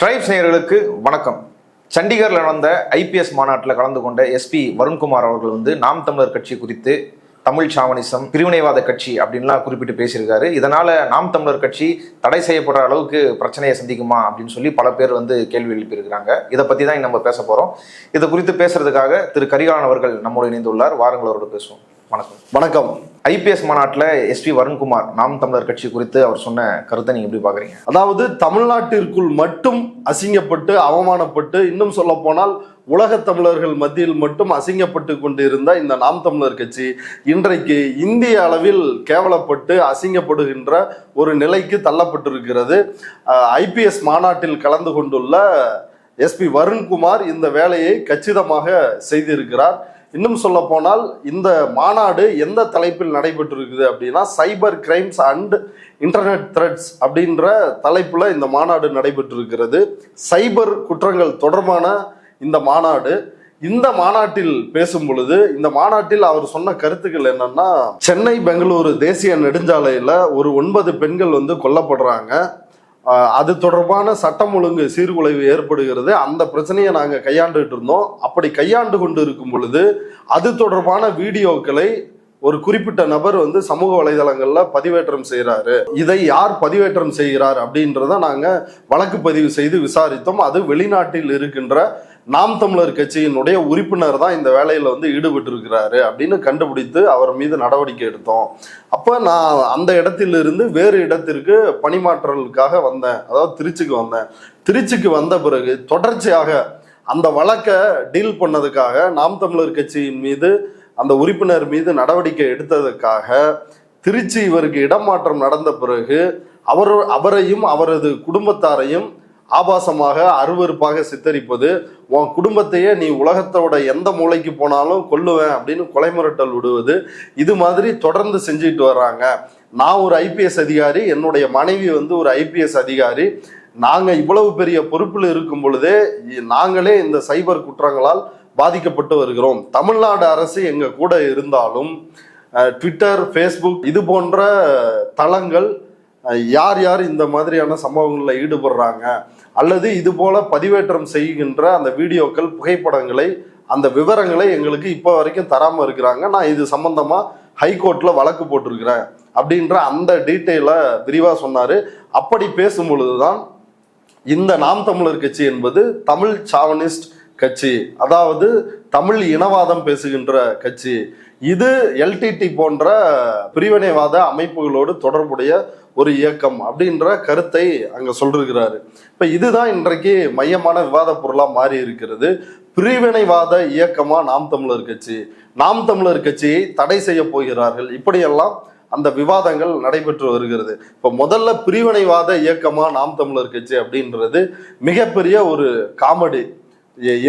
Tribes நேயர்களுக்கு வணக்கம். சண்டிகரில் நடந்த ஐபிஎஸ் மாநாட்டில் கலந்து கொண்ட எஸ்பி வருண்குமார் அவர்கள் நாம் தமிழர் கட்சி குறித்து தமிழ் சாவனிசம், பிரிவினைவாத கட்சி அப்படின்லாம் குறிப்பிட்டு பேசியிருக்காரு. இதனால நாம் தமிழர் கட்சி தடை செய்யப்படுற அளவுக்கு பிரச்சனையை சந்திக்குமா அப்படின்னு சொல்லி பல பேர் கேள்வி எழுப்பியிருக்கிறாங்க. இதை பற்றி தான் நம்ம பேச போகிறோம். இதை குறித்து பேசுறதுக்காக திரு கரிகாலன் அவர்கள் நம்மோடு இணைந்துள்ளார். வாருங்கள், அவரோடு பேசுவோம். வணக்கம். வணக்கம். ஐபிஎஸ் மாநாட்டில் எஸ்பி வருண்குமார் நாம் தமிழர் கட்சி குறித்து அவர் சொன்ன கருத்தை நீங்க எப்படி பாக்குறீங்க? அதாவது தமிழ்நாட்டிற்குள் மட்டும் அசிங்கப்பட்டு, அவமானப்பட்டு, இன்னும் சொல்ல போனால் உலக தமிழர்கள் மத்தியில் மட்டும் அசிங்கப்பட்டு கொண்டிருந்த இந்த நாம் தமிழர் கட்சி இன்றைக்கு இந்திய அளவில் கேவலப்பட்டு அசிங்கப்படுகின்ற ஒரு நிலைக்கு தள்ளப்பட்டிருக்கிறது. ஐபிஎஸ் மாநாட்டில் கலந்து கொண்டுள்ள எஸ்பி வருண்குமார் இந்த வேலையை கச்சிதமாக செய்திருக்கிறார். இன்னும் சொல்ல போனால் இந்த மாநாடு எந்த தலைப்பில் நடைபெற்றிருக்குது அப்படின்னா, cyber crimes and internet threats அப்படின்ற தலைப்புல இந்த மாநாடு நடைபெற்றிருக்கிறது. சைபர் குற்றங்கள் தொடர்பான இந்த மாநாடு. இந்த மாநாட்டில் பேசும் பொழுது, இந்த மாநாட்டில் அவர் சொன்ன கருத்துக்கள் என்னன்னா, சென்னை பெங்களூரு தேசிய நெடுஞ்சாலையில ஒரு 9 பெண்கள் கொல்லப்படுறாங்க. அது தொடர்பான சட்டம் ஒழுங்கு சீர்குலைவு ஏற்படுகிறது. அந்த பிரச்சனையை நாங்கள் கையாண்டுட்டு இருந்தோம். அப்படி கையாண்டு கொண்டு இருக்கும் பொழுது அது தொடர்பான வீடியோக்களை ஒரு குறிப்பிட்ட நபர் சமூக வலைதளங்கள்ல பதிவேற்றம் செய்யறாரு. இதை யார் பதிவேற்றம் செய்கிறார் அப்படின்றத நாங்க வழக்கு பதிவு செய்து விசாரித்தோம். அது வெளிநாட்டில் இருக்கின்ற நாம் தமிழர் கட்சியினுடைய உறுப்பினர் தான் இந்த வேலையில ஈடுபட்டு இருக்கிறாரு அப்படின்னு கண்டுபிடித்து அவர் மீது நடவடிக்கை எடுத்தோம். அப்ப நான் அந்த இடத்திலிருந்து வேறு இடத்திற்கு பணிமாற்றலுக்காக வந்தேன். அதாவது திருச்சிக்கு வந்தேன். திருச்சிக்கு வந்த பிறகு தொடர்ச்சியாக அந்த வழக்கை டீல் பண்ணதுக்காக நாம் தமிழர் கட்சியின் மீது, அந்த உறுப்பினர் மீது நடவடிக்கை எடுத்ததுக்காக திருச்சி இவருக்கு இடமாற்றம் நடந்த பிறகு அவரையும் அவரது குடும்பத்தாரையும் ஆபாசமாக அருவருப்பாக சித்தரிப்பது, உன் குடும்பத்தையே நீ உலகத்தோட எந்த மூளைக்கு போனாலும் கொல்லுவேன் அப்படின்னு கொலை மிரட்டல் விடுவது, இது மாதிரி தொடர்ந்து செஞ்சுட்டு வர்றாங்க. நான் ஒரு ஐபிஎஸ் அதிகாரி, என்னுடைய மனைவி ஒரு ஐபிஎஸ் அதிகாரி. நாங்க இவ்வளவு பெரிய பொறுப்பில் இருக்கும் பொழுதே நாங்களே இந்த சைபர் குற்றங்களால் பாதிக்கப்பட்டு வருகிறோம். தமிழ்நாடு அரசு எங்க கூட இருந்தாலும் ட்விட்டர், ஃபேஸ்புக் இது போன்ற தளங்கள் யார் யார் இந்த மாதிரியான சம்பவங்களில் ஈடுபடுறாங்க அல்லது இது போல பதிவேற்றம் செய்கின்ற அந்த வீடியோக்கள், புகைப்படங்களை, அந்த விவரங்களை எங்களுக்கு இப்போ வரைக்கும் தராம இருக்கிறாங்க. நான் இது சம்பந்தமா ஹைகோர்ட்ல வழக்கு போட்டிருக்கிறேன் அப்படின்ற அந்த டீட்டெயிலை விரிவா சொன்னாரு. அப்படி பேசும் பொழுதுதான் இந்த நாம் தமிழர் கட்சி என்பது தமிழ் சாவனிஸ்ட் கட்சி, அதாவது தமிழ் இனவாதம் பேசுகின்ற கட்சி. இது எல்டிடி போன்ற பிரிவினைவாத அமைப்புகளோடு தொடர்புடைய ஒரு இயக்கம் அப்படின்ற கருத்தை அங்க சொல்லிருக்கிறாரு. இப்ப இதுதான் இன்றைக்கு மையமான விவாத பொருளா மாறி இருக்கிறது. பிரிவினைவாத இயக்கமா நாம் தமிழர் கட்சி, நாம் தமிழர் கட்சியை தடை செய்ய போகிறார்கள், இப்படியெல்லாம் அந்த விவாதங்கள் நடைபெற்று வருகிறது. இப்ப முதல்ல பிரிவினைவாத இயக்கமா நாம் தமிழர் கட்சி அப்படின்றது மிகப்பெரிய ஒரு காமெடி.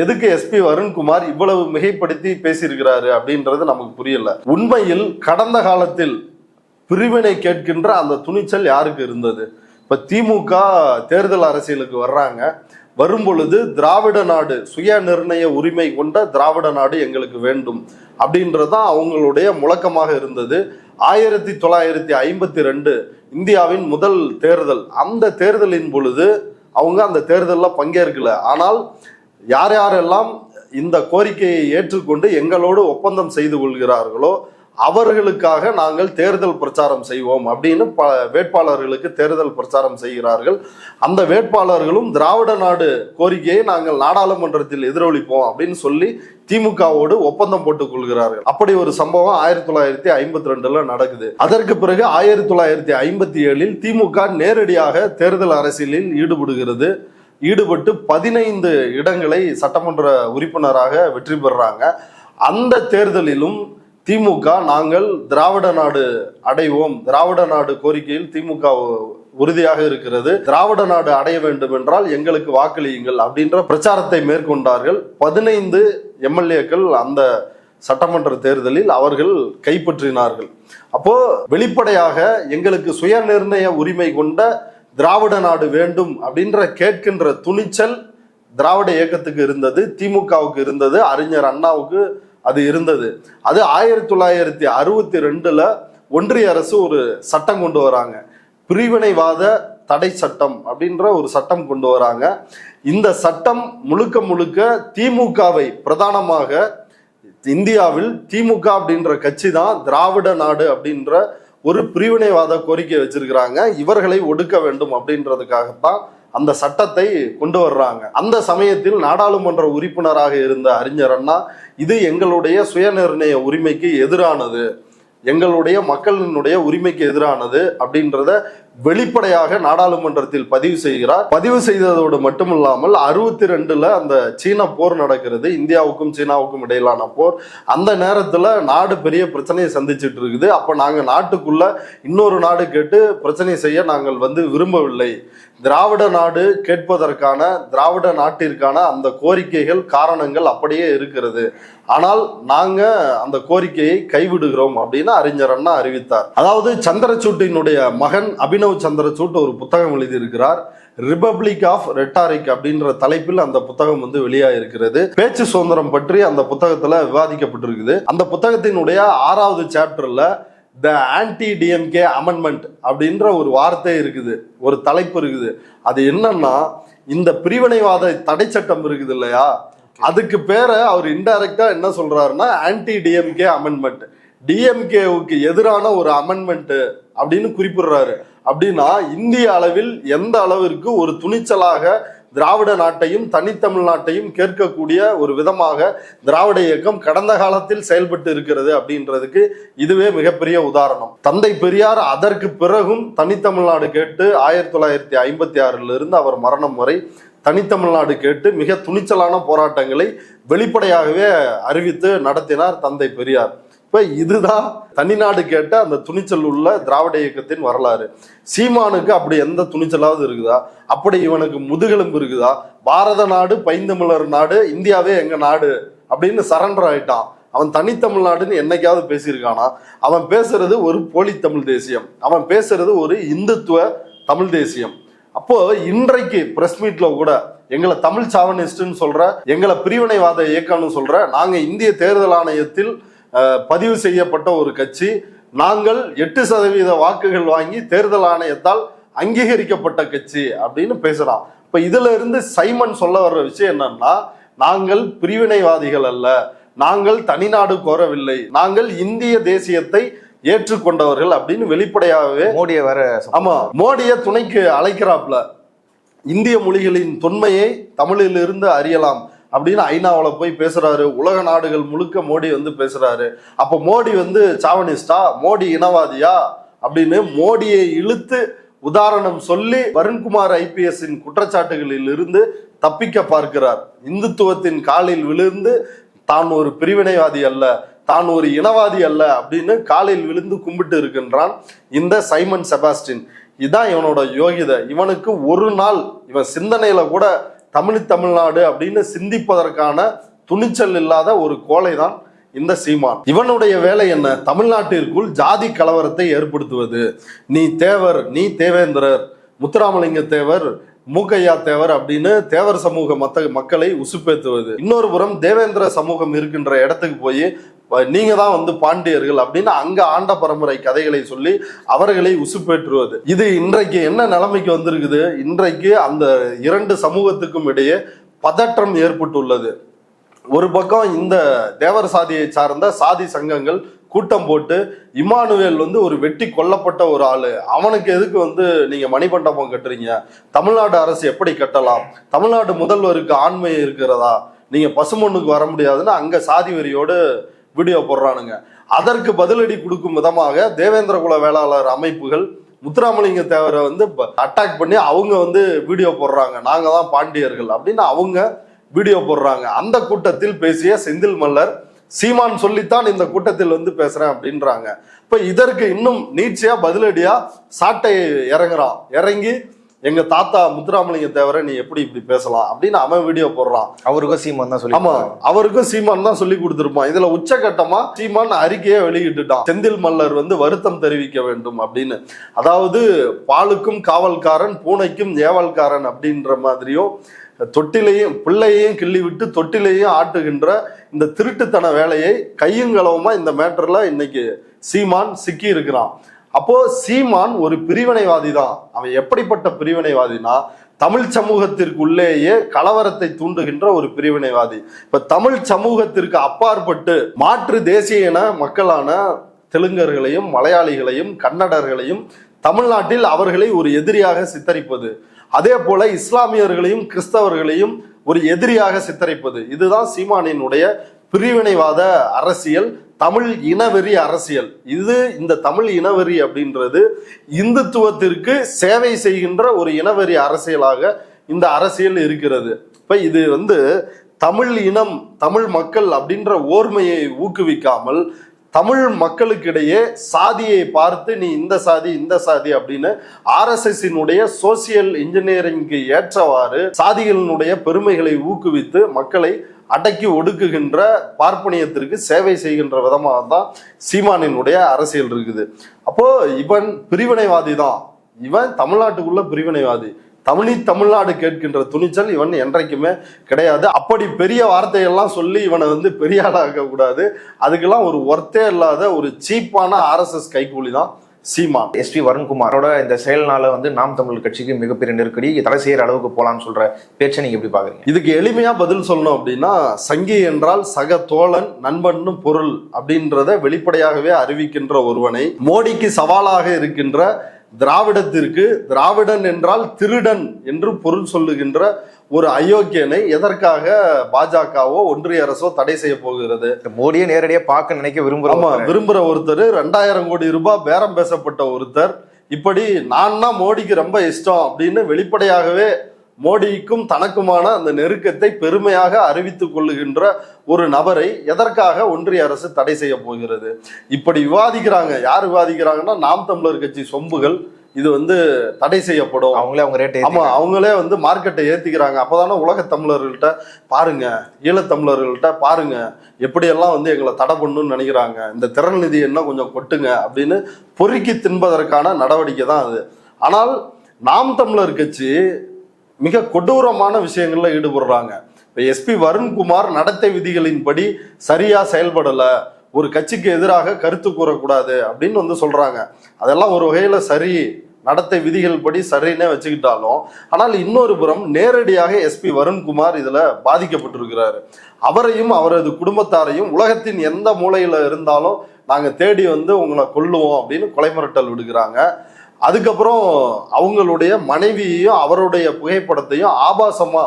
எதுக்கு எஸ்பி வருண்குமார் இவ்வளவு மிகைப்படுத்தி பேசியிருக்கிறாரு அப்படின்றது நமக்கு புரியல. உண்மையில் கடந்த காலத்தில் பிரிவினை கேட்கின்ற அந்த துணிச்சல் யாருக்கு இருந்தது? இப்ப திமுக தேர்தல் அரசியலுக்கு வர்றாங்க. வரும் பொழுது திராவிட நாடு, சுய நிர்ணய உரிமை கொண்ட திராவிட நாடு எங்களுக்கு வேண்டும் அப்படின்றதான் அவங்களுடைய முழக்கமாக இருந்தது. 1952 இந்தியாவின் முதல் தேர்தல். அந்த தேர்தலின் பொழுது அவங்க அந்த தேர்தலில் பங்கேற்கல. ஆனால் யார் யாரெல்லாம் இந்த கோரிக்கையை ஏற்றுக்கொண்டு எங்களோடு ஒப்பந்தம் செய்து கொள்கிறார்களோ அவர்களுக்காக நாங்கள் தேர்தல் பிரச்சாரம் செய்வோம் அப்படின்னு வேட்பாளர்களுக்கு தேர்தல் பிரச்சாரம் செய்கிறார்கள். அந்த வேட்பாளர்களும் திராவிட நாடு கோரிக்கையை நாங்கள் நாடாளுமன்றத்தில் எதிரொலிப்போம் அப்படின்னு சொல்லி திமுகவோடு ஒப்பந்தம் போட்டுக் கொள்கிறார்கள். அப்படி ஒரு சம்பவம் 1952 நடக்குது. அதற்கு பிறகு 1957 திமுக நேரடியாக தேர்தல் அரசியலில் ஈடுபட்டு 15 இடங்களை சட்டமன்ற உறுப்பினராக வெற்றி பெறாங்க. அந்த தேர்தலிலும் திமுக நாங்கள் திராவிட நாடு அடைவோம், திராவிட நாடு கோரிக்கையில் திமுக உறுதியாக இருக்கிறது, திராவிட நாடு அடைய வேண்டும் என்றால் எங்களுக்கு வாக்களியுங்கள் அப்படின்ற பிரச்சாரத்தை மேற்கொண்டார்கள். 15 எம்எல்ஏக்கள் அந்த சட்டமன்ற தேர்தலில் அவர்கள் கைப்பற்றினார்கள். அப்போ வெளிப்படையாக எங்களுக்கு சுய நிர்ணய உரிமை கொண்ட திராவிட நாடு வேண்டும் அப்படின்ற கேட்கின்ற துணிச்சல் திராவிட இயக்கத்துக்கு இருந்தது, திமுகவுக்கு இருந்தது, அறிஞர் அண்ணாவுக்கு அது இருந்தது. அது 1962 ஒன்றிய அரசு ஒரு சட்டம் கொண்டு வராங்க. பிரிவினைவாத தடை சட்டம் அப்படின்ற ஒரு சட்டம் கொண்டு வராங்க. இந்த சட்டம் முழுக்க முழுக்க திமுகவை பிரதானமாக, இந்தியாவில் திமுக அப்படின்ற கட்சி தான் திராவிட நாடு அப்படின்ற ஒரு பிரிவினைவாத கோரிக்கை வச்சிருக்கிறாங்க. இவர்களை ஒடுக்க வேண்டும் அப்படின்றதுக்காகத்தான் அந்த சட்டத்தை கொண்டு வர்றாங்க. அந்த சமயத்தில் நாடாளுமன்ற உறுப்பினராக இருந்த அறிஞர் அண்ணா இது எங்களுடைய சுயநிர்ணய உரிமைக்கு எதிரானது, எங்களுடைய மக்களினுடைய உரிமைக்கு எதிரானது அப்படின்றத வெளிப்படையாக நாடாளுமன்றத்தில் பதிவு செய்கிறார். பதிவு செய்ததோடு மட்டுமில்லாமல் 62 அந்த சீன போர் நடக்கிறது, இந்தியாவுக்கும் சீனாவுக்கும் இடையிலான போர். அந்த நேரத்துல நாடு பெரிய பிரச்சனையை சந்திச்சுட்டு இருக்குது. அப்ப நாங்க நாட்டுக்குள்ள இன்னொரு நாடு கேட்டு பிரச்சனை செய்ய நாங்கள் விரும்பவில்லை. திராவிட நாடு கேட்பதற்கான, திராவிட நாட்டிற்கான அந்த கோரிக்கைகள், காரணங்கள் அப்படியே இருக்கிறது. ஆனால் நாங்க அந்த கோரிக்கையை கைவிடுகிறோம் அப்படின்னு அறிஞர் அண்ணா அறிவித்தார். அதாவது சந்திரசூட்டினுடைய மகன் அபினவ் சந்திரசூட் ஒரு புத்தகம் எழுதியிருக்கிறார். ரிபப்ளிக் ஆஃப் ரெட்டாரிக் அப்படின்ற தலைப்பில் அந்த புத்தகம் வெளியாயிருக்கிறது. பேச்சு சுதந்திரம் பற்றி அந்த புத்தகத்துல விவாதிக்கப்பட்டிருக்குது. அந்த புத்தகத்தினுடைய 6வது சாப்டர்ல த ஆன்டி டிஎம்கே அமெண்ட்மெண்ட் அப்படின்ற ஒரு வார்த்தை இருக்குது, ஒரு தலைப்பு இருக்குது. அது என்னன்னா, இந்த பிரிவினைவாத தடை சட்டம் இருக்குது இல்லையா, அதுக்கு பேரை அவர் இன்டைரக்டா என்ன சொல்றாருன்னா ஆன்டி டிஎம்கே அமெண்ட்மெண்ட், டிஎம்கேவுக்கு எதிரான ஒரு அமெண்ட்மெண்ட் அப்படின்னு குறிப்பிடுறாரு. அப்படின்னா இந்திய அளவில் எந்த அளவிற்கு ஒரு துணிச்சலாக திராவிட நாட்டையும் தனித்தமிழ்நாட்டையும் கேட்கக்கூடிய ஒரு விதமாக திராவிட இயக்கம் கடந்த காலத்தில் செயல்பட்டு இருக்கிறது அப்படின்றதுக்கு இதுவே மிகப்பெரிய உதாரணம். தந்தை பெரியார் அதற்கு பிறகும் தனித்தமிழ்நாடு கேட்டு 1956 இருந்து அவர் மரணம் வரை தனித்தமிழ்நாடு கேட்டு மிக துணிச்சலான போராட்டங்களை வெளிப்படையாகவே அறிவித்து நடத்தினார் தந்தை பெரியார். இப்ப இதுதான் தனிநாடு கேட்ட அந்த துணிச்சல் உள்ள திராவிட இயக்கத்தின் வரலாறு. சீமானுக்கு அப்படி எந்த துணிச்சலாவது இருக்குதா? அப்படி இவனுக்கு முதுகெலும்பு இருக்குதா? பாரத நாடு, பைந்தமிழர் நாடு, இந்தியாவே எங்க நாடு அப்படின்னு சரண்டர் ஆயிட்டான். அவன் தனித்தமிழ்நாடுன்னு என்னைக்காவது பேசியிருக்கானா? அவன் பேசுறது ஒரு போலி தமிழ் தேசியம், அவன் பேசுறது ஒரு இந்துத்துவ தமிழ் தேசியம். அப்போ இன்றைக்கு பிரஸ் மீட்ல கூட எங்களை தமிழ் சாவனிஸ்ட்னு சொல்ற, எங்களை பிரிவினைவாத இயக்கம்னு சொல்ற, நாங்க இந்திய தேர்தல் ஆணையத்தில் பதிவு செய்யப்பட்ட ஒரு கட்சி, நாங்கள் 8% வாக்குகள் வாங்கி தேர்தல் ஆணையத்தால் அங்கீகரிக்கப்பட்ட கட்சி அப்படின்னு பேசுறான். இப்ப இதுல இருந்து சைமன் சொல்ல வர்ற விஷயம் என்னன்னா, நாங்கள் பிரிவினைவாதிகள் அல்ல, நாங்கள் தனிநாடு கோரவில்லை, நாங்கள் இந்திய தேசியத்தை ஏற்றுக்கொண்டவர்கள் அப்படின்னு வெளிப்படையாகவே மோடியை வர, ஆமா, மோடியை துணைக்கு அழைக்கிறாப்ல. இந்திய மொழிகளின் தொன்மையை தமிழிலிருந்து அறியலாம் அப்படின்னு ஐநாவில் போய் பேசுறாரு. உலக நாடுகள் முழுக்க மோடி பேசுறாரு. அப்ப மோடி சாவனிஸ்டா, மோடி இனவாதியா அப்படின்னு மோடியை இழுத்து உதாரணம் சொல்லி வருண்குமார் ஐபிஎஸ்ஸின் குற்றச்சாட்டுகளில் இருந்து தப்பிக்க பார்க்கிறார். இந்துத்துவத்தின் காலில் விழுந்து தான் ஒரு பிரிவினைவாதி அல்ல, தான் ஒரு இனவாதி அல்ல அப்படின்னு காலில் விழுந்து கும்பிட்டு இருக்கின்றான் இந்த சைமன் செபாஸ்டின். இதுதான் இவனோட யோகிதை. இவனுக்கு ஒரு நாள் இவன் சிந்தனையில கூட தமிழ்நாடு அப்படின்னு சிந்திப்பதற்கான துணிச்சல் இல்லாத ஒரு கோலை தான் இந்த சீமான். இவனுடைய வேலை என்ன? தமிழ்நாட்டிற்குள் ஜாதி கலவரத்தை ஏற்படுத்துவது. நீ தேவர், நீ தேவேந்திரர், முத்துராமலிங்க தேவர், மூக்கையா தேவர் அப்படின்னு தேவர் சமூக மக்களை உசுப்பேத்துவது. இன்னொரு புறம் தேவேந்திர சமூகம் இருக்கின்ற இடத்துக்கு போய் நீங்க தான் பாண்டியர்கள் அப்படின்னு அங்க ஆண்ட பரம்பரை கதைகளை சொல்லி அவர்களை உசுப்பேற்றுவது. இது இன்றைக்கு என்ன நிலைமைக்கு வந்திருக்குது? இன்றைக்கு அந்த 2 சமூகத்துக்கும் இடையே பதற்றம் ஏற்பட்டுள்ளது. ஒரு பக்கம் இந்த தேவர் சாதியை சார்ந்த சாதி சங்கங்கள் கூட்டம் போட்டு இமானுவேல் ஒரு வெட்டி கொல்லப்பட்ட ஒரு ஆளு, அவனுக்கு எதுக்கு நீங்க மணிமண்டபம் கட்டுறீங்க? தமிழ்நாடு அரசு எப்படி கட்டலாம்? தமிழ்நாடு முதல்வருக்கு ஆண்மை இருக்கிறதா? நீங்க பசுமொன்னுக்கு வர முடியாதுன்னு அங்க சாதி வெறியோடு வீடியோ போடுறானுங்க. அதற்கு பதிலடி கொடுக்கும் விதமாக தேவேந்திர குல வேளாளர் அமைப்புகள் முத்துராமலிங்க தேவரை அட்டாக் பண்ணி அவங்க வீடியோ போடுறாங்க. நாங்க தான் பாண்டியர்கள் அப்படின்னு அவங்க வீடியோ போடுறாங்க. அந்த கூட்டத்தில் பேசிய செந்தில் மல்லர் சீமான் சொல்லித்தான் இந்த கூட்டத்தில் பேசுறேன் அப்படின்றாங்க. இப்ப இதற்கு இன்னும் நீட்சியா பதிலடியா சாட்டை இறங்குறான். இறங்கி எங்க தாத்தா முத்துராமலிங்க தேவரை நீ எப்படி இப்படி பேசலாம் அப்படின்னு அவன் வீடியோ போடுறான். அவருக்கும் சீமான் தான் சொல்லி, ஆமா, அவருக்கும் சீமான் தான் சொல்லி கொடுத்திருப்பான். இதுல உச்சகட்டமா சீமான் அறிக்கையை வெளியிட்டுட்டான். செந்தில் மல்லர் வருத்தம் தெரிவிக்க வேண்டும் அப்படின்னு. அதாவது பாலுக்கும் காவல்காரன், பூனைக்கும் ஏவல்காரன் அப்படின்ற மாதிரியும், தொட்டிலையும் பிள்ளையையும் கிள்ளி விட்டு தொட்டிலையும் ஆட்டுகின்ற இந்த திருட்டுத்தன வேலையை கையுங்களவுமா இந்த மேட்டர்ல இன்னைக்கு சீமான் சிக்கி இருக்கிறான். அப்போ சீமான் ஒரு பிரிவினைவாதி தான். அவன் எப்படிப்பட்ட பிரிவினைவாதினா, தமிழ் சமூகத்திற்குள்ளேயே கலவரத்தை தூண்டுகின்ற ஒரு பிரிவினைவாதி. இப்ப தமிழ் சமூகத்திற்கு அப்பாற்பட்டு மாற்று தேசிய இன மக்களான தெலுங்கர்களையும் மலையாளிகளையும் கன்னடர்களையும் தமிழ்நாட்டில் அவர்களை ஒரு எதிரியாக சித்தரிப்பது, அதே போல இஸ்லாமியர்களையும் கிறிஸ்தவர்களையும் ஒரு எதிரியாக சித்தரிப்பது, இதுதான் சீமானினுடைய பிரிவினைவாத அரசியல், தமிழ் இனவெறி அரசியல். இந்த தமிழ் இனவெறி அப்படின்றது இந்துத்துவத்திற்கு சேவை செய்கின்ற ஒரு இனவெறி அரசியலாக இந்த அரசியல் இருக்கிறது. இப்ப இது தமிழ் இனம் தமிழ் மக்கள் அப்படின்ற ஓர்மையை ஊக்குவிக்காமல் தமிழ் மக்களுக்கிடையே சாதியை பார்த்து நீ இந்த சாதி அப்படின்னு RSSனுடைய சோசியல் இன்ஜினியரிங்க்கு ஏற்றவாறு சாதிகளினுடைய பெருமைகளை ஊக்குவித்து மக்களை அடக்கி ஒடுக்குகின்ற பார்ப்பனியத்திற்கு சேவை செய்கின்ற விதமாக தான் சீமானினுடைய அரசியல் இருக்குது. அப்போ இவன் பிரிவினைவாதி தான், இவன் தமிழ்நாட்டுக்குள்ள பிரிவினைவாதி. தமிழ்நாடு கேட்கின்ற துணிச்சல் இவன் என்றைக்குமே கிடையாது. அப்படி பெரிய வார்த்தையெல்லாம் சொல்லி இவனை பெரிய ஆளாக்க கூடாது. அதுக்கெல்லாம் ஒரு ஒர்த்தே இல்லாத ஒரு சீப்பான RSS கைக்கூலி தான் சீமான். SP வருண்குமாரோட இந்த செயல்னால நாம் தமிழர் கட்சிக்கு மிகப்பெரிய நெருக்கடி, தடை செய்யற அளவுக்கு போலான்னு சொல்ற பேச்சை நீங்க எப்படி பாக்குறீங்க? இதுக்கு எளிமையா பதில் சொல்லணும் அப்படின்னா, சங்கி என்றால் சக தோழன் நண்பன்னு பொருள் அப்படின்றத வெளிப்படையாகவே அறிவிக்கின்ற ஒருவனை, மோடிக்கு சவாலாக இருக்கின்ற திராவிடத்திற்கு திராவிடன் என்றால் திருடன் என்று பொருள் சொல்லுகின்ற ஒரு அயோக்கியனை எதற்காக பாஜகவோ ஒன்றிய அரசோ தடை செய்ய போகிறது? மோடியை நேரடியாக பார்க்க நினைக்க விரும்புற ஒருத்தர், 2000 கோடி ரூபாய் பேரம் பேசப்பட்ட ஒருத்தர், இப்படி நான்னா மோடிக்கு ரொம்ப இஷ்டம் அப்படின்னு வெளிப்படையாகவே மோடிக்கும் தனக்குமான அந்த நெருக்கத்தை பெருமையாக அறிவித்துக் கொள்ளுகின்ற ஒரு நபரை எதற்காக ஒன்றிய அரசு தடை செய்ய போகிறது? இப்படி விவாதிக்கிறாங்க. யார் விவாதிக்கிறாங்கன்னா, நாம் தமிழர் கட்சி சொம்புகள். இது தடை செய்யப்படும், அவங்களே மார்க்கெட்டை ஏத்திக்கிறாங்க. அப்பதானே உலக தமிழர்கள்ட்ட பாருங்க, ஈழத்தமிழர்கள்ட்ட பாருங்க, எப்படியெல்லாம் எங்களை தடை பண்ணணும்னு நினைக்கிறாங்க, இந்த திறன் நிதி என்ன கொஞ்சம் கொட்டுங்க அப்படின்னு பொறுக்கி தின்பதற்கான நடவடிக்கை தான் அது. ஆனால் நாம் தமிழர் கட்சி மிக கொடூரமான விஷயங்கள்ல ஈடுபடுறாங்க. இப்ப SP வருண்குமார் நடத்தை விதிகளின்படி சரியா செயல்படல, ஒரு கட்சிக்கு எதிராக கருத்து கூறக்கூடாது அப்படின்னு சொல்றாங்க. அதெல்லாம் ஒரு வகையில சரி, நடத்தை விதிகள் படி சரின்னே வச்சுக்கிட்டாலும், ஆனால் இன்னொரு புறம் நேரடியாக SP வருண்குமார் இதுல பாதிக்கப்பட்டிருக்கிறாரு. அவரையும் அவரது குடும்பத்தாரையும் உலகத்தின் எந்த மூலையில இருந்தாலும் நாங்க தேடி உங்களை கொல்லுவோம் அப்படின்னு கொலை மிரட்டல் விடுக்கிறாங்க. அதுக்கப்புறம் அவங்களுடைய மனைவியையும் அவருடைய புகைப்படத்தையும் ஆபாசமா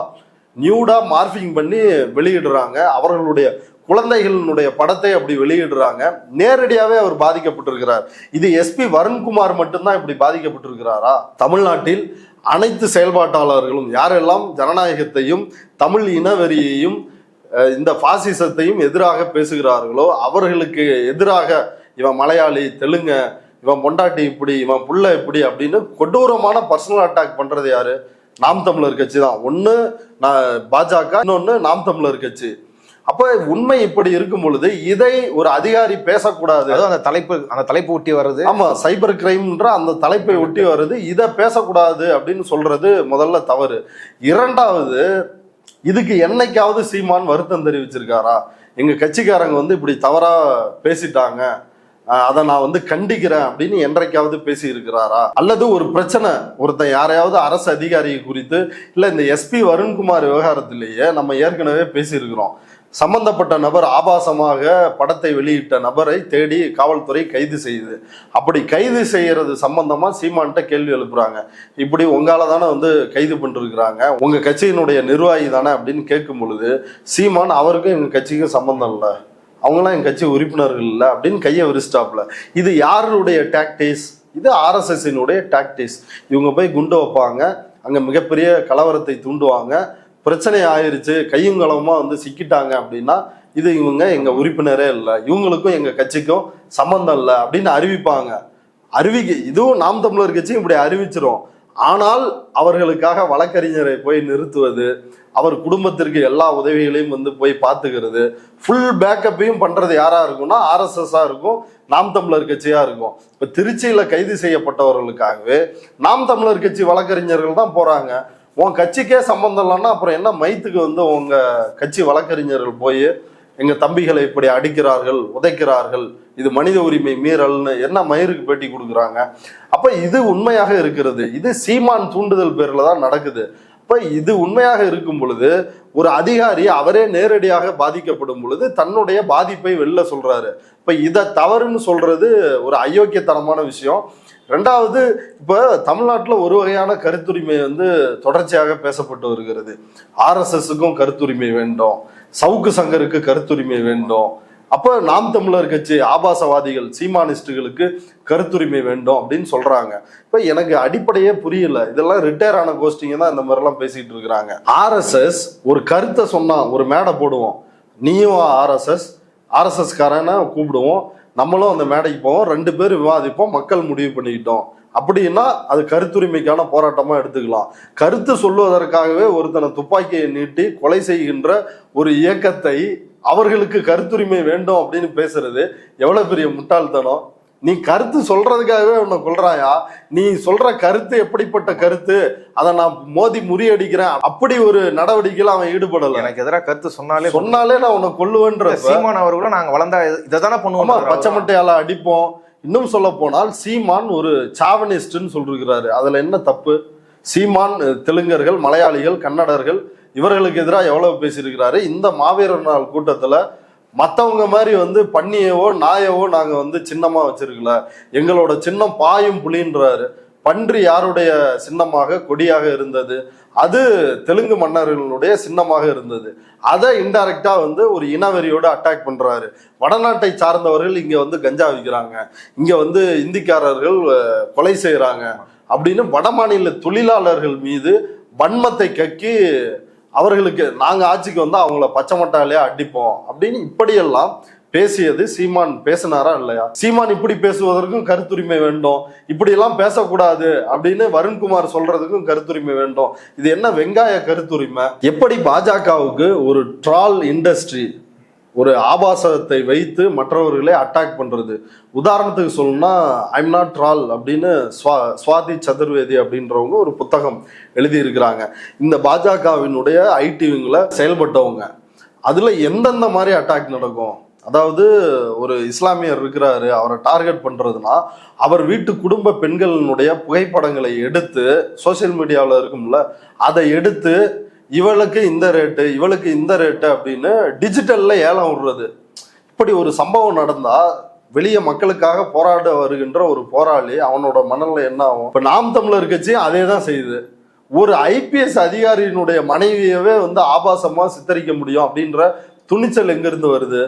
நியூடா மார்பிங் பண்ணி வெளியிடுறாங்க. அவர்களுடைய குழந்தைகளினுடைய படத்தை அப்படி வெளியிடுறாங்க. நேரடியாவே அவர் பாதிக்கப்பட்டிருக்கிறார். இது SP வருண்குமார் மட்டும்தான் இப்படி பாதிக்கப்பட்டிருக்கிறாரா? தமிழ்நாட்டில் அனைத்து செயல்பாட்டாளர்களும் யாரெல்லாம் ஜனநாயகத்தையும் தமிழ் இனவெறியையும் இந்த பாசிசத்தையும் எதிராக பேசுகிறார்களோ அவர்களுக்கு எதிராக இவன் மலையாளி, தெலுங்க, இவன் பொண்டாட்டி இப்படி, இவன் புள்ள இப்படி அப்படின்னு கொடூரமான பர்சனல் அட்டாக் பண்றது யாரு? நாம் தமிழர் கட்சி தான். ஒண்ணு பாஜக, இன்னொன்னு நாம் தமிழர் கட்சி. அப்ப உண்மை இப்படி இருக்கும் பொழுது இதை ஒரு அதிகாரி பேசக்கூடாது. அந்த தலைப்பு ஒட்டி வருது. ஆமா, சைபர் கிரைம்ன்ற அந்த தலைப்பை ஒட்டி வருது. இதை பேசக்கூடாது அப்படின்னு சொல்றது முதல்ல தவறு. இரண்டாவது, இதுக்கு என்னைக்காவது சீமான் வருத்தம் தெரிவிச்சிருக்காரா? எங்க கட்சிக்காரங்க இப்படி தவறா பேசிட்டாங்க, அதை நான் கண்டிக்கிறேன் அப்படின்னு என்றைக்காவது பேசி இருக்கிறாரா? அல்லது ஒரு பிரச்சனை, ஒருத்தன் யாரையாவது அரசு அதிகாரியை குறித்து, இல்ல இந்த SP வருண்குமார் விவகாரத்திலேயே நம்ம ஏற்கனவே பேசியிருக்கிறோம். சம்பந்தப்பட்ட நபர் ஆபாசமாக படத்தை வெளியிட்ட நபரை தேடி காவல்துறை கைது செய்யுது. அப்படி கைது செய்யறது சம்பந்தமா சீமான்கிட்ட கேள்வி எழுப்புறாங்க. இப்படி உங்களால தானே கைது பண்ணிருக்கிறாங்க, உங்க கட்சியினுடைய நிர்வாகி தானே அப்படின்னு கேட்கும் பொழுது சீமான் அவருக்கும் எங்க கட்சிக்கும் சம்பந்தம் இல்லை, அவங்களாம் என் கட்சி உறுப்பினர்கள் இல்லை அப்படின்னு கையை விரிஸ்டாப்ல. இது யாருடைய டாக்டிக்ஸ்? இது RSSனுடைய டாக்டிக்ஸ். இவங்க போய் குண்டு வைப்பாங்க, அங்க மிகப்பெரிய கலவரத்தை தூண்டுவாங்க, பிரச்சனை ஆயிருச்சு, கையும் களவுமா சிக்கிட்டாங்க அப்படின்னா இது இவங்க எங்க உறுப்பினரே இல்லை, இவங்களுக்கும் எங்க கட்சிக்கும் சம்பந்தம் இல்லை அப்படின்னு அறிவிப்பாங்க. இதுவும் நாம் தமிழர் கட்சி இப்படி அறிவிச்சிரும். ஆனால் அவர்களுக்காக வழக்கறிஞரை போய் நிறுத்துவது, அவர் குடும்பத்திற்கு எல்லா உதவிகளையும் போய் பார்த்துக்கிறது, ஃபுல் பேக்கப்பையும் பண்றது யாரா இருக்கும்னா RSS இருக்கும், நாம் தமிழர் கட்சியா இருக்கும். இப்ப திருச்சியில கைது செய்யப்பட்டவர்களுக்காகவே நாம் தமிழர் கட்சி வழக்கறிஞர்கள் தான் போறாங்க. உன் கட்சிக்கே சம்பந்தம் இல்லைன்னா அப்புறம் என்ன மைத்துக்கு உங்க கட்சி வழக்கறிஞர்கள் போய் எங்க தம்பிகளை இப்படி அடிக்கிறார்கள், உதைக்கிறார்கள், இது மனித உரிமை மீறல்னு என்ன மயிருக்கு பேட்டி கொடுக்குறாங்க. அப்ப இது உண்மையாக இருக்கிறது, இது சீமான் தூண்டுதல் பேர்ல தான் நடக்குது. அப்ப இது உண்மையாக இருக்கும் பொழுது ஒரு அதிகாரி அவரே நேரடியாக பாதிக்கப்படும் பொழுது தன்னுடைய பாதிப்பை வெளில சொல்றாரு. இப்ப இதை தவறுன்னு சொல்றது ஒரு அயோக்கியத்தனமான விஷயம். ரெண்டாவது, இப்ப தமிழ்நாட்டில் ஒரு வகையான கருத்துரிமை தொடர்ச்சியாக பேசப்பட்டு வருகிறது. RSSக்கும் கருத்துரிமை வேண்டும், சவுக்கு சங்கருக்கு கருத்துரிமை வேண்டும், அப்ப நாம் தமிழர் கட்சி ஆபாசவாதிகள் சீமானிஸ்டுகளுக்கு கருத்துரிமை வேண்டும் அப்படின்னு சொல்றாங்க. இப்ப எனக்கு அடிப்படையே புரியல. இதெல்லாம் ரிட்டையர் ஆன கோஷ்டிங்க தான் இந்த மாதிரிலாம் பேசிட்டு இருக்கிறாங்க. RSS ஒரு கருத்தை சொன்னா ஒரு மேடை போடுவோம், நீயும் RSS காரனை கூப்பிடுவோம், நம்மளும் அந்த மேடைக்கு போவோம், 2 பேர் விவாதிப்போம், மக்கள் முடிவு பண்ணிக்கிட்டோம் அப்படின்னா அது கருத்துரிமைக்கான போராட்டமா எடுத்துக்கலாம். கருத்து சொல்வதற்காகவே ஒருத்தனை துப்பாக்கியை நீட்டி கொலை செய்கின்ற ஒரு இயக்கத்தை அவர்களுக்கு கருத்துரிமை வேண்டும் அப்படின்னு பேசுறது எவ்வளவு பெரிய முட்டாள்தனம். நீ கருத்து சொல்றதுக்காகவே உன்னை கொல்றாயா? நீ சொல்ற கருத்து எப்படிப்பட்ட கருத்து, அதை நான் மோதி முறியடிக்கிறேன் அப்படி ஒரு நடவடிக்கையில அவன் ஈடுபடல. எனக்கு எதிராக கருத்து சொன்னாலே நான் உன்னை கொல்லுவேன்ற சீமான் அவர்களும் நாங்க வளர்ந்தா இதைதானே பண்ணுவோம், பச்சை மட்டையால அடிப்போம். இன்னும் சொல்ல போனால் சீமான் ஒரு சாவனிஸ்ட்னு சொல்லிருக்கிறாரு. அதுல என்ன தப்பு? சீமான் தெலுங்கர்கள், மலையாளிகள், கன்னடர்கள் இவர்களுக்கு எதிராக எவ்வளவு பேசியிருக்கிறாரு. இந்த மாவீரர் நாள் கூட்டத்துல மற்றவங்க மாதிரி பன்னியவோ நாயவோ நாங்க சின்னமா வச்சிருக்கல, எங்களோட சின்னம் பாயும் புலின்றாரு. பன்றி யாருடைய சின்னமாக கொடியாக இருந்தது? அது தெலுங்கு மன்னர்களுடைய சின்னமாக இருந்தது. அதை இன்டைரக்டா ஒரு இனவெறியோடு அட்டாக் பண்றாரு. வடநாட்டை சார்ந்தவர்கள் இங்க கஞ்சா விற்கிறாங்க, இங்க இந்திக்காரர்கள் கொலை செய்யறாங்க அப்படின்னு வட மாநில தொழிலாளர்கள் மீது வன்மத்தை கக்கி அவர்களுக்கு நாங்க ஆட்சிக்கு அவங்கள பச்சை மட்டாலே அடிப்போம் அப்படின்னு இப்படியெல்லாம் பேசியது சீமான் பேசினாரா இல்லையா? சீமான் இப்படி பேசுவதற்கும் கருத்துரிமை வேண்டும், இப்படி எல்லாம் பேசக்கூடாது அப்படின்னு வருண்குமார் சொல்றதுக்கும் கருத்துரிமை வேண்டும். இது என்ன வெங்காய கருத்துரிமை? எப்படி பாஜகவுக்கு ஒரு ட்ரால் இண்டஸ்ட்ரி, ஒரு ஆபாசத்தை வைத்து மற்றவர்களை அட்டாக் பண்றது. உதாரணத்துக்கு சொல்லணும்னா ஐம் நாட் ட்ரால் அப்படின்னு சுவாதி சதுர்வேதி அப்படின்றவங்க ஒரு புத்தகம் எழுதியிருக்கிறாங்க. இந்த பாஜகவினுடைய ஐடிவிங்களை செயல்பட்டவங்க. அதுல எந்தெந்த மாதிரி அட்டாக் நடக்கும், அதாவது ஒரு இஸ்லாமியர் இருக்கிறாரு, அவரை டார்கெட் பண்றதுன்னா அவர் வீட்டு குடும்ப பெண்களினுடைய புகைப்படங்களை எடுத்து சோசியல் மீடியாவில் இருக்கும்ல, அதை எடுத்து இவளுக்கு இந்த ரேட்டு இவளுக்கு இந்த ரேட்டு அப்படின்னு டிஜிட்டல்ல ஏலம் விடுறது. இப்படி ஒரு சம்பவம் நடந்தா வெளியே மக்களுக்காக போராட வருகின்ற ஒரு போராளி அவனோட மனநிலை என்ன ஆகும்? இப்ப நாம் தமிழர் கட்சி அதே தான் செய்யுது. ஒரு IPS அதிகாரியினுடைய மனைவியவே ஆபாசமா சித்தரிக்க முடியும் அப்படின்ற துணிச்சல் எங்கிருந்து வருது?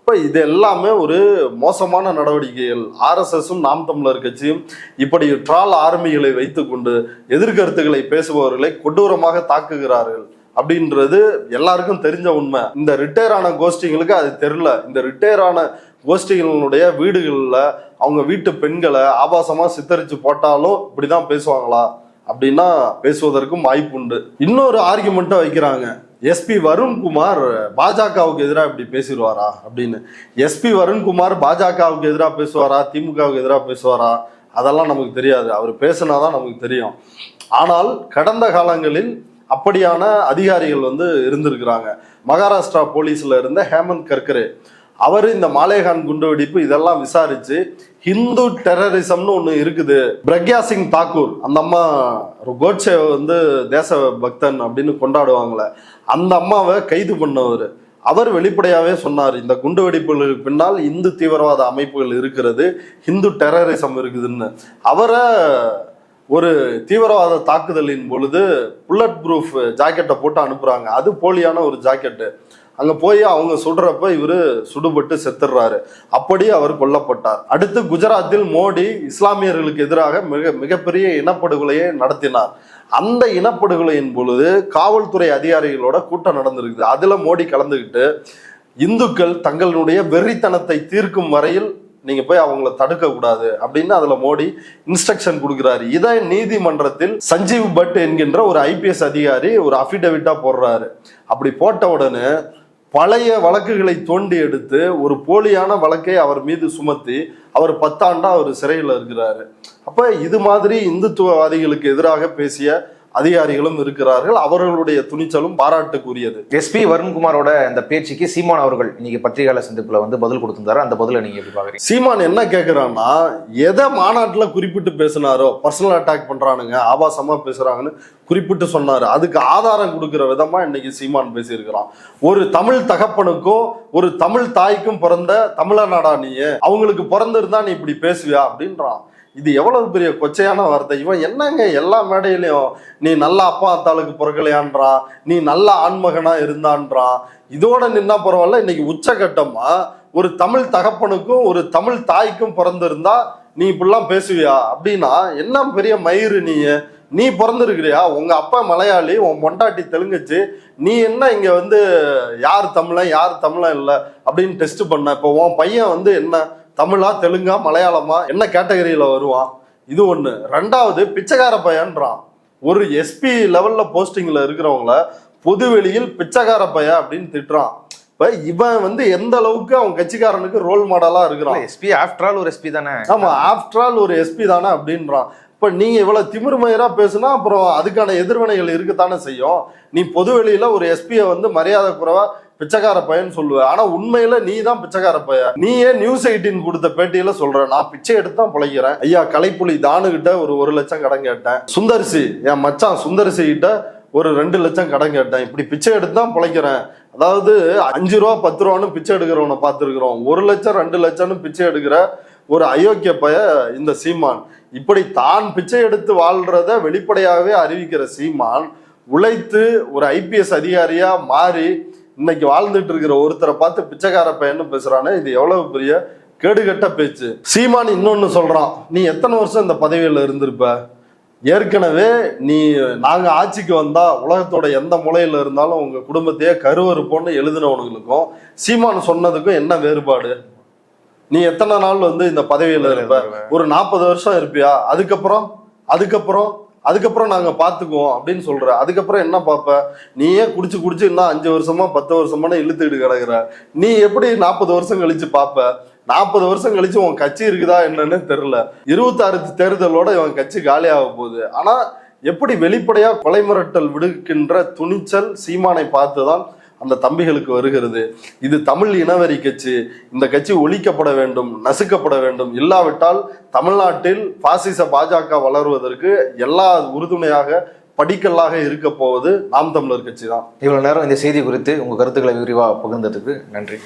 இப்ப இது எல்லாமே ஒரு மோசமான நடவடிக்கைகள். RSSம் நாம் தமிழர் கட்சியும் இப்படி ட்ரால் ஆர்மிகளை வைத்துக்கொண்டு எதிர்கருத்துக்களை பேசுபவர்களை கொடூரமாக தாக்குகிறார்கள் அப்படின்றது எல்லாருக்கும் தெரிஞ்ச உண்மை. இந்த ரிட்டையர் ஆன கோஷ்டிகளுக்கு அது தெரியல. இந்த ரிட்டையர் ஆன கோஷ்டிகளுடைய வீடுகள்ல அவங்க வீட்டு பெண்களை ஆபாசமா சித்தரிச்சு போட்டாலும் இப்படிதான் பேசுவாங்களா அப்படின்னா பேசுவதற்கும் வாய்ப்பு உண்டு. இன்னொரு ஆர்குமெண்ட்டை வைக்கிறாங்க, SP வருண்குமார் பாஜகவுக்கு எதிராக இப்படி பேசிடுவாரா அப்படின்னு. SP வருண்குமார் பாஜகவுக்கு எதிராக பேசுவாரா, திமுகவுக்கு எதிராக பேசுவாரா, அதெல்லாம் நமக்கு தெரியாது. அவர் பேசினாதான் நமக்கு தெரியும். ஆனால் கடந்த காலங்களில் அப்படியான அதிகாரிகள் இருந்திருக்கிறாங்க. மகாராஷ்டிரா போலீஸ்ல இருந்த ஹேமந்த் கர்கரே, அவர் இந்த மாலேகான் குண்டுவெடிப்பு இதெல்லாம் விசாரிச்சு ஹிந்து டெரரிசம்னு ஒண்ணு இருக்குது. பிரக்யா சிங் தாக்கூர், அந்த அம்மா கோட்சே தேச பக்தன் அப்படின்னு கொண்டாடுவாங்களே, அந்த அம்மாவை கைது பண்ணவர். அவர் வெளிப்படையாவே சொன்னார், இந்த குண்டுவெடிப்புகளுக்கு பின்னால் இந்து தீவிரவாத அமைப்புகள் இருக்கிறது, ஹிந்து டெரரிசம் இருக்குதுன்னு. அவரை ஒரு தீவிரவாத தாக்குதலின் பொழுது புல்லட் ப்ரூஃப் ஜாக்கெட்டை போட்டு அனுப்புறாங்க. அது போலியான ஒரு ஜாக்கெட்டு. அங்க போய் அவங்க சுடுறப்ப இவரு சுடுபட்டு செத்துடுறாரு. அப்படி அவர் கொல்லப்பட்டார். அடுத்து குஜராத்தில் மோடி இஸ்லாமியர்களுக்கு எதிராக மிகப்பெரிய இனப்படுகொலையை நடத்தினார். அந்த இனப்படுகொலையின் பொழுது காவல்துறை அதிகாரிகளோட கூட்டம் நடந்திருக்குது. அதுல மோடி கலந்துகிட்டு இந்துக்கள் தங்களுடைய வெறித்தனத்தை தீர்க்கும் வரையில் நீங்க போய் அவங்கள தடுக்க கூடாது அப்படின்னு அதுல மோடி இன்ஸ்ட்ரக்ஷன் கொடுக்கிறாரு. இதை நீதிமன்றத்தில் சஞ்சீவ் பட் என்கின்ற ஒரு IPS அதிகாரி ஒரு அபிடவிட்டா போடுறாரு. அப்படி போட்ட உடனே பழைய வழக்குகளை தோண்டி எடுத்து ஒரு போலியான வழக்கை அவர் மீது சுமத்தி அவர் 10 ஆண்டா அவர் சிறையில் இருக்கிறாரு. அப்ப இது மாதிரி இந்துத்துவவாதிகளுக்கு எதிராக பேசிய அதிகாரிகளும் இருக்கிறார்கள். அவர்களுடைய துணிச்சலும் பாராட்டுக்குரியது. எஸ்பி வருண்குமாரோட இந்த பேச்சுக்கு சீமான் அவர்கள் இன்னைக்கு பத்திரிகையாளர் சந்திப்புல வந்து பதில் கொடுத்திருந்தாரு. அந்த பதிலை நீங்க எப்படி பாக்குறீங்க? சீமான் என்ன கேட்கிறான்னா, எதை மாநாட்டுல குறிப்பிட்டு பேசினாரோ, பர்சனல் அட்டாக் பண்றானுங்க, ஆபாசமா பேசுறாங்கன்னு குறிப்பிட்டு சொன்னாரு. அதுக்கு ஆதாரம் கொடுக்கிற விதமா இன்னைக்கு சீமான் பேசியிருக்கிறான். ஒரு தமிழ் தகப்பனுக்கும் ஒரு தமிழ் தாய்க்கும் பிறந்த தமிழனாடா நீ, அவங்களுக்கு பிறந்திருந்தா நீ இப்படி பேசுவியா அப்படின்றான். இது எவ்வளவு பெரிய கொச்சையான வார்த்தை. இவன் என்னங்க எல்லா மேடையிலையும் நீ நல்ல அப்பா அத்தாளுக்கு பிறக்கலையான்றான், நீ நல்ல ஆண்மகனா இருந்தான்றான். இதோட நின்னா பரவாயில்ல, இன்னைக்கு உச்சகட்டமா ஒரு தமிழ் தகப்பனுக்கும் ஒரு தமிழ் தாய்க்கும் பிறந்திருந்தா நீ இப்படிலாம் பேசுவியா அப்படின்னா என்ன பெரிய மயிறு நீ பிறந்திருக்கிறியா? உங்க அப்பா மலையாளி, உன் பொண்டாட்டி தெலுங்குச்சு, நீ என்ன இங்க வந்து யார் தமிழன் யார் தமிழன் இல்லை அப்படின்னு டெஸ்ட் பண்ண? இப்போ உன் பையன் வந்து என்ன தமிழா தெலுங்கா மலையாளமா என்ன கேட்டகரியில வருவான்? இது ஒண்ணு. ரெண்டாவது, பிச்சைக்கார பையன்றான். ஒரு எஸ்பி லெவல்ல போஸ்டிங்ல இருக்கிறவங்கள பொதுவெளியில் பிச்சைக்கார பையன் அப்படின்னு திட்டுறான். இப்ப இவன் வந்து எந்த அளவுக்கு அவன் கட்சிக்காரனுக்கு ரோல் மாடலா இருக்கிறான். எஸ்பி ஆஃப்டர் ஆல் ஒரு எஸ்பி தானே. ஆமா, ஆஃப்டர் ஆல் ஒரு எஸ்பி தானே அப்படின்றான். இப்ப நீங்க இவ்வளவு திமிர்மயரா பேசுனா அப்புறம் அதுக்கான எதிர்வினைகள் இருக்கத்தானே செய்யும். நீ பொதுவெளியில ஒரு எஸ்பியை வந்து மரியாதை குறைவா பிச்சைக்கார பையன் சொல்லுவ, ஆனா உண்மையில நீ தான் பிச்சைக்கார பையன். நீ ஏன் நியூஸ் 18 கொடுத்த பேட்டியில சொல்ற நான் பிச்சை எடுத்து தான் பிழைக்கிறேன்? ஐயா கலைப்புலி தானுகிட்ட ஒரு 1 லட்சம் கடன் கேட்டேன், சுந்தர்சி என் மச்சான் சுந்தர்சி கிட்ட ஒரு 2 லட்சம் கடன் கேட்டேன், இப்படி பிச்சை எடுத்து தான் பிழைக்கிறேன். அதாவது 5 ரூபா 10 ரூபான்னு பிச்சை எடுக்கிறவனை பார்த்துருக்கிறோம். 1 லட்சம் 2 லட்சம்னு பிச்சை எடுக்கிற ஒரு அயோக்கிய பைய இந்த சீமான். இப்படி தான் பிச்சை எடுத்து வாழ்றத வெளிப்படையாகவே அறிவிக்கிற சீமான் உழைத்து ஒரு ஐபிஎஸ் அதிகாரியா மாறி இன்னைக்கு வாழ்ந்துட்டு இருக்கிற ஒருத்தரை பார்த்து பிச்சைக்கார பையன்னு பேசுறானே, இது எவ்வளவு பெரிய கேடுகட்ட பேச்சு. சீமான் இன்னொன்னு சொல்றான், நீ எத்தனை வருஷம் இந்த பதவியில இருந்திருப்ப? ஏற்கனவே நாங்க ஆட்சிக்கு வந்தா உலகத்தோட எந்த மூலையில இருந்தாலும் உங்க குடும்பத்தையே கருவறுப்போன்னு எழுதினவனுங்களுக்கும் சீமான் சொன்னதுக்கும் என்ன வேறுபாடு? நீ எத்தனை நாள் வந்து இந்த பதவியில இருப்ப? ஒரு 40 வருஷம் இருப்பியா? அதுக்கப்புறம் நாங்க பாத்துக்குவோம் அப்படின்னு சொல்ற. அதுக்கப்புறம் என்ன பாப்ப? நீயே குடிச்சு இன்னும் 5 வருஷமா 10 வருஷமான இழுத்துக்கிட்டு கிடக்குற. நீ எப்படி 40 வருஷம் கழிச்சு பாப்ப? 40 வருஷம் கழிச்சு உன் கட்சி இருக்குதா என்னன்னு தெரியல. 26 தேர்தலோட இவன் கட்சி காலியாக போகுது. ஆனா எப்படி வெளிப்படையா கொலை மிரட்டல் விடுக்கின்ற துணிச்சல் சீமானை பார்த்துதான் அந்த தம்பிகளுக்கு வருகிறது. இது தமிழ் இனவெறி கட்சி. இந்த கட்சி ஒழிக்கப்பட வேண்டும், நசுக்கப்பட வேண்டும். இல்லாவிட்டால் தமிழ்நாட்டில் பாசிச பாஜக வளருவதற்கு எல்லா உறுதுணையாக படிக்கல்லாக இருக்க போவது நாம் தமிழர் கட்சி தான். இவ்வளவு நேரம் இந்த செய்தி குறித்து உங்க கருத்துக்களை விரிவாக பகிர்ந்ததுக்கு நன்றி.